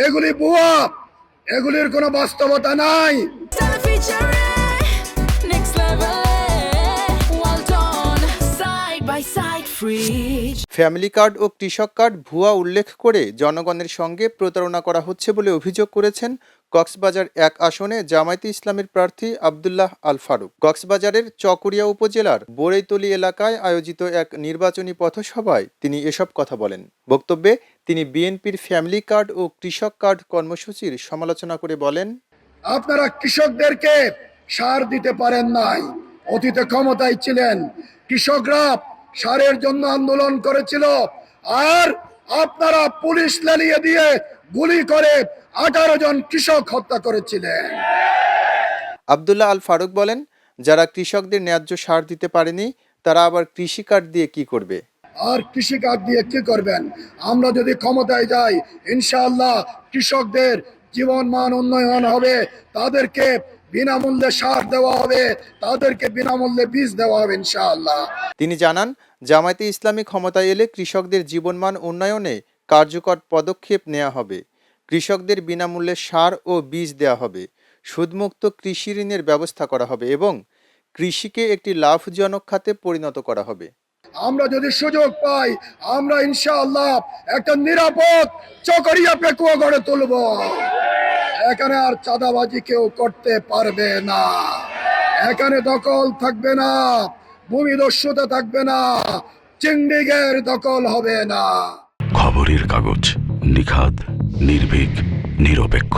এগুলি ভুয়া, এগুলির কোনো বাস্তবতা নাই। ফ্যামিলি কার্ড ও কৃষক কার্ড ভুয়া উল্লেখ করে জনগণের সঙ্গে প্রতারণা করা হচ্ছে বলে অভিযোগ করেছেন কক্সবাজার ১ আসনে জামায়াতে ইসলামীর প্রার্থী আব্দুল্লাহ আল ফারুক। কক্সবাজারের চকরিয়া উপজেলার বোরেইতলী এলাকায় আয়োজিত এক নির্বাচনী পথসভায় তিনি এসব কথা বলেন। বক্তব্যে তিনি বিএনপির ফ্যামিলি কার্ড ও কৃষক কার্ড কর্মসূচির সমালোচনা করে বলেন, আপনারা কৃষকদেরকে সার দিতে পারেন নাই, অতীতে ক্ষমতায় ছিলেন, কৃষকরা সারের জন্য আন্দোলন করেছিল, আর আপনারা পুলিশ লেলিয়ে দিয়ে গুলি করে 18 জন কৃষক হত্যা করেছিলেন। আব্দুল্লাহ আল ফারুক বলেন, যারা কৃষকদের ন্যায্য সার দিতে পারেনি তারা আবার কৃষি কার্ড দিয়ে কি করবে? আর কৃষি কার্ড দিয়ে কি করবেন? আমরা যদি ক্ষমতায় যাই, ইনশাআল্লাহ কৃষকদের জীবন মান উন্নয়ন হবে, তাদেরকে বিনামূল্যে সার দেওয়া হবে, তাদেরকে বিনামূল্যে বীজ দেওয়া হবে ইনশাআল্লাহ। তিনি জানান, জামায়াতে ইসলামী ক্ষমতায় এলে কৃষকদের জীবনমান উন্নয়নে কার্যকর পদক্ষেপ নেওয়া হবে। কৃষকদের বিনামূল্যে সার ও বীজ দেওয়া হবে, সুদমুক্ত কৃষি ঋণের ব্যবস্থা করা হবে এবং কৃষিকে একটি লাভজনক খাতে পরিণত করা হবে। আমরা যদি সুযোগ পাই, আমরা ইনশাআল্লাহ একটা নিরাপদ চকরিয়া পেকুয়া গড়ে তুলব। এখানে আর চাঁদাবাজি কেউ করতে পারবে না, এখানে দখল থাকবে না, ভূমিদস্যুতা থাকবে না, চিংড়িগের দখল হবে না। খবরের কাগজ, নিখাদ, নির্ভীক, নিরপেক্ষ।